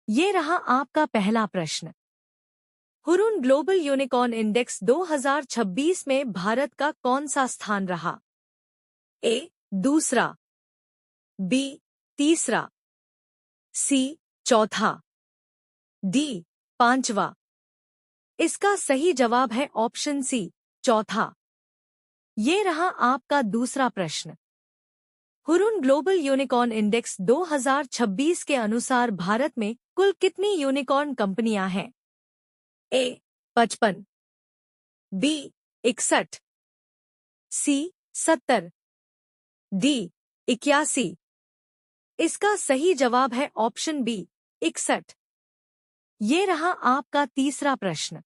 ये रहा आपका पहला प्रश्न। हुरुन ग्लोबल यूनिकॉर्न इंडेक्स 2026 में भारत का कौन सा स्थान रहा? ए दूसरा, बी तीसरा, सी चौथा, डी पांचवा। इसका सही जवाब है ऑप्शन सी चौथा। ये रहा आपका दूसरा प्रश्न। हुरुन ग्लोबल यूनिकॉर्न इंडेक्स 2026 के अनुसार भारत में कुल कितनी यूनिकॉर्न कंपनियां हैं? ए 55, बी 61, सी 70, डी 81। इसका सही जवाब है ऑप्शन बी 61। ये रहा आपका तीसरा प्रश्न।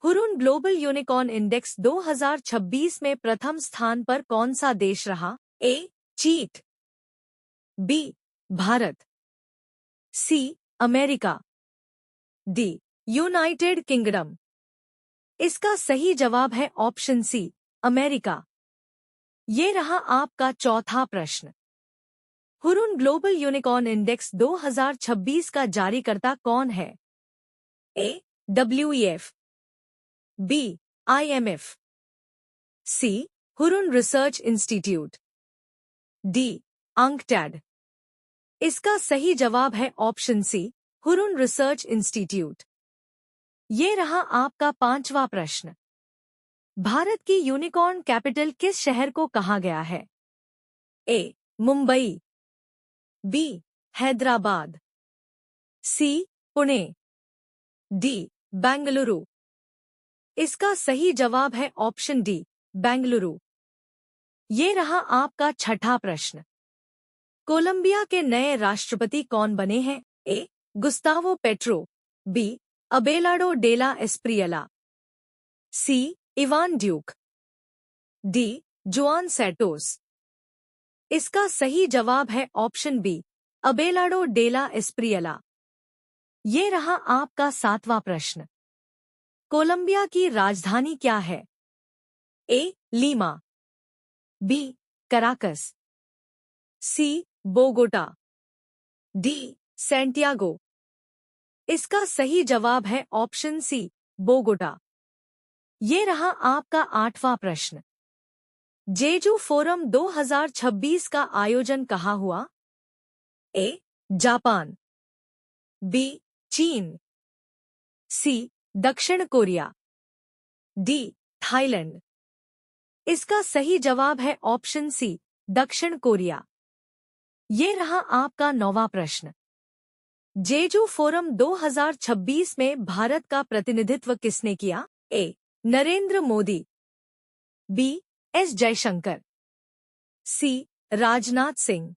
हुरुन ग्लोबल यूनिकॉर्न इंडेक्स 2026 में प्रथम स्थान पर कौन सा देश रहा? ए चीन, B Bharat, C America, D United Kingdom. इसका सही जवाब है ऑप्शन सी अमेरिका। ये रहा आपका चौथा प्रश्न। हुरुन ग्लोबल यूनिकॉर्न इंडेक्स 2026 का जारीकर्ता कौन है? A WEF, B IMF, C Hurun research institute, D UNCTAD. इसका सही जवाब है option C Hurun research institute. ये रहा आपका पांचवा प्रश्न। भारत की यूनिकॉर्न कैपिटल किस शहर को कहा गया है? ए मुंबई, बी हैदराबाद, सी पुणे, डी बेंगलुरु। इसका सही जवाब है ऑप्शन डी बेंगलुरु। ये रहा आपका छठा प्रश्न। कोलंबिया के नए राष्ट्रपति कौन बने हैं? ए गुस्तावो पेट्रो, बी अबेलाडो डेला एस्प्रियला, सी इवान ड्यूक, डी जुआन सैंटोस। इसका सही जवाब है ऑप्शन बी अबेलाडो डेला एस्प्रियला। ये रहा आपका सातवां प्रश्न। कोलंबिया की राजधानी क्या है? ए लीमा, बी कराकस, सी बोगोटा, डी सैंटियागो। इसका सही जवाब है ऑप्शन सी बोगोटा। ये रहा आपका आठवां प्रश्न। जेजू फोरम 2026 का आयोजन कहाँ हुआ? ए जापान, बी चीन, सी दक्षिण कोरिया, डी थाईलैंड। इसका सही जवाब है ऑप्शन सी दक्षिण कोरिया। ये रहा आपका नौवां प्रश्न। जेजू फोरम 2026 में भारत का प्रतिनिधित्व किसने किया? ए नरेंद्र मोदी, बी एस जयशंकर, सी राजनाथ सिंह,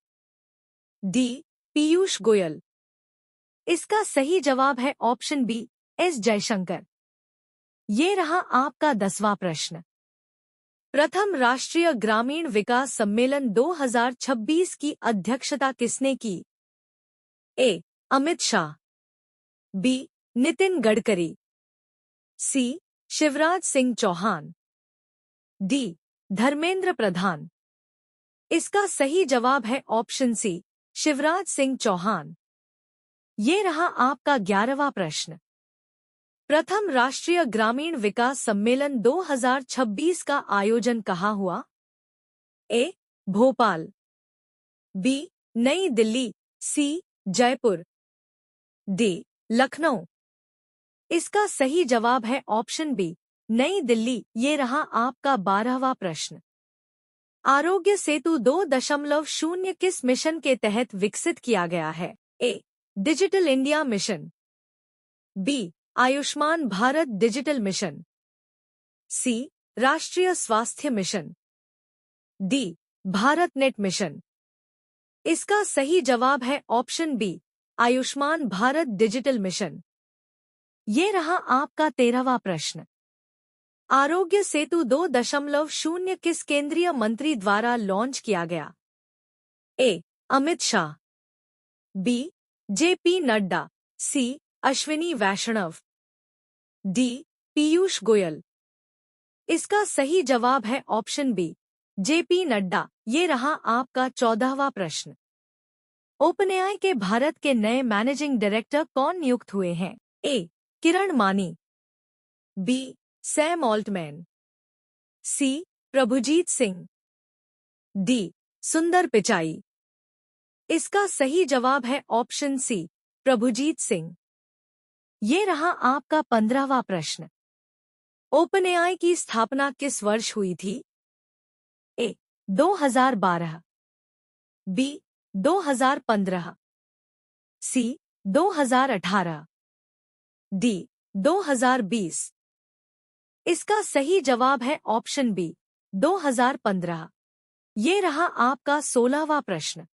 डी पीयूष गोयल। इसका सही जवाब है ऑप्शन बी एस जयशंकर। ये रहा आपका 10वां प्रश्न। प्रथम राष्ट्रीय ग्रामीण विकास सम्मेलन 2026 की अध्यक्षता किसने की? ए अमित शाह, बी नितिन गडकरी, सी शिवराज सिंह चौहान, डी धर्मेंद्र प्रधान। इसका सही जवाब है ऑप्शन सी शिवराज सिंह चौहान। ये रहा आपका 11वां प्रश्न। प्रथम राष्ट्रीय ग्रामीण विकास सम्मेलन 2026 का आयोजन कहाँ हुआ? ए भोपाल, बी नई दिल्ली, सी जयपुर, डी लखनऊ। इसका सही जवाब है ऑप्शन बी नई दिल्ली। ये रहा आपका 12वां प्रश्न। आरोग्य सेतु 2.0 किस मिशन के तहत विकसित किया गया है? A digital India mission, B Ayushman Bharat digital mission, C राष्ट्रीय स्वास्थ्य mission, D Bharat net mission. इसका सही जवाब है option B Ayushman Bharat digital mission. ये रहा आपका 13वां प्रश्न। आरोग्य सेतु 2.0 किस केंद्रीय मंत्री द्वारा लॉन्च किया गया? ए अमित शाह, बी JP नड्डा, सी अश्विनी वैष्णव, डी पीयूष गोयल। इसका सही जवाब है ऑप्शन बी JP नड्डा। ये रहा आपका 14वां प्रश्न। ओपनएआई के भारत के नए मैनेजिंग डायरेक्टर कौन नियुक्त हुए हैं? ए. किरण मानी, बी. सैम ऑल्टमैन, सी. प्रभुजीत सिंह, डी. सुंदर पिचाई। इसका सही जवाब है ऑप्शन सी, प्रभुजीत सिंह। ये रहा आपका 15वां प्रश्न। ओपनएआई की स्थापना किस वर्ष हुई थी? ए. 2012, बी. 2015, सी. 2018, डी. 2020। इसका सही जवाब है ऑप्शन बी, 2015। ये रहा आपका 16वां प्रश्न।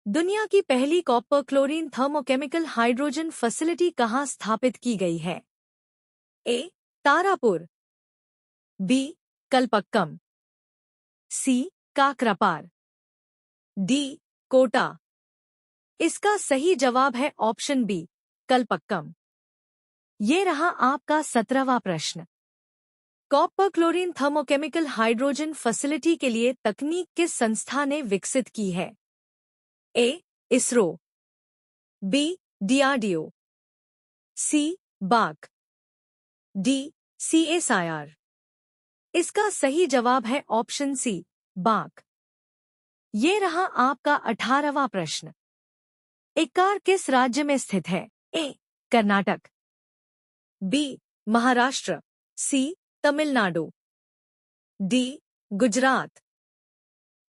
दुनिया की पहली copper chlorine thermochemical hydrogen facility कहाँ स्थापित की गई है? ए. तारापुर, बी. कलपक्कम, सी. काकरापार, डी. कोटा। इसका सही जवाब है ऑप्शन बी, कलपक्कम। ये रहा आपका 17वां प्रश्न। Copper chlorine thermochemical hydrogen facility के लिए तकनीक किस संस्था ने विकसित की है? ए. इसरो, बी. डीआरडीओ, सी. बाक, डी. सीएसआईआर। इसका सही जवाब है ऑप्शन सी, बाक। ये रहा आपका 18वां प्रश्न। इक्कार किस राज्य में स्थित है? ए. कर्नाटक, बी. महाराष्ट्र, सी. तमिलनाडु, डी. गुजरात।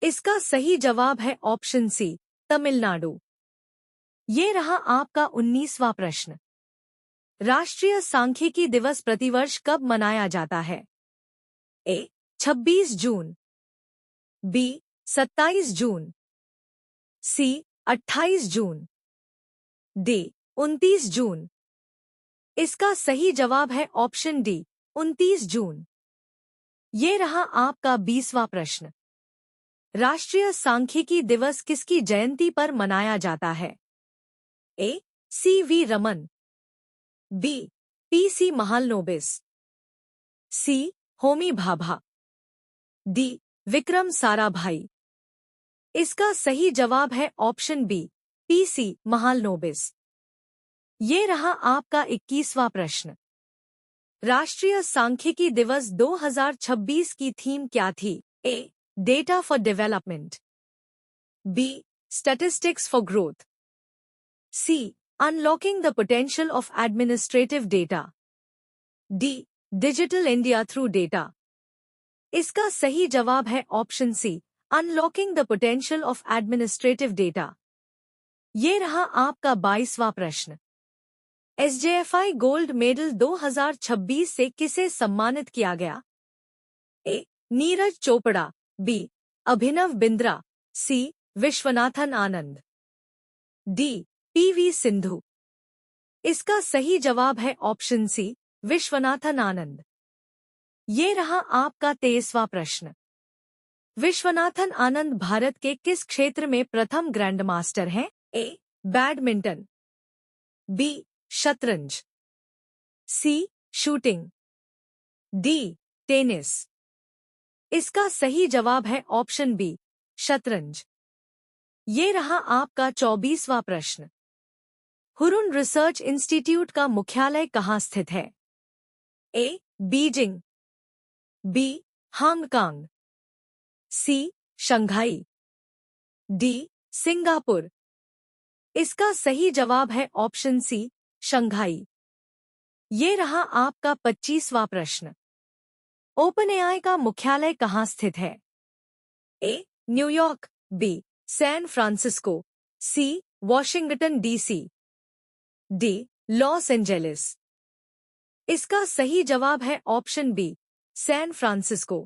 इसका सही जवाब है ऑप्शन सी, तमिलनाडु। ये रहा आपका 19वां प्रश्न। राष्ट्रीय सांख्यिकी दिवस प्रतिवर्ष कब मनाया जाता है? ए. 26 जून, बी. 27 जून, सी. 28 जून, डी. 29 जून। इसका सही जवाब है ऑप्शन डी, 29 जून। ये रहा आपका 20वां प्रश्न। राष्ट्रीय सांख्यिकी दिवस किसकी जयंती पर मनाया जाता है? A. C V. Raman, B. P C. Mahalanobis, C. Homi Bhabha, D. Vikram Sarabhai. इसका सही जवाब है ऑप्शन बी, पी.सी. महालनोबिस। ये रहा आपका 21वां प्रश्न। राष्ट्रीय सांख्यिकी दिवस 2026 की थीम क्या थी? A. Data for development, B. Statistics for growth, C. Unlocking the potential of administrative data, D. Digital India through data. इसका सही जवाब है option C, unlocking the potential of administrative data. ये रहा आपका 22वां प्रश्न। एसजेएफआई गोल्ड मेडल 2026 से किसे सम्मानित किया गया? ए. नीरज चोपड़ा, बी. अभिनव बिंद्रा, सी. विश्वनाथन आनंद, डी. पी.वी. सिंधु। इसका सही जवाब है ऑप्शन सी, विश्वनाथन आनंद। ये रहा आपका 23वां प्रश्न। विश्वनाथन आनंद भारत के किस क्षेत्र में प्रथम ग्रैंड मास्टर हैं? ए. Badminton, B. शतरंज, सी. Shooting, D. टेनिस। इसका सही जवाब है ऑप्शन बी, शतरंज। ये रहा आपका 24वां प्रश्न। हुरुन रिसर्च इंस्टीट्यूट का मुख्यालय कहाँ स्थित है? A. Beijing, B. Hong Kong, C. Shanghai, D. Singapore. इसका सही जवाब है ऑप्शन सी, शंघाई। ये रहा आपका 25वां प्रश्न। ओपनएआई का मुख्यालय कहाँ स्थित है? A. New York, B. San Francisco, C. Washington DC, D. Los Angeles. इसका सही जवाब है ऑप्शन बी, सैन फ्रांसिस्को।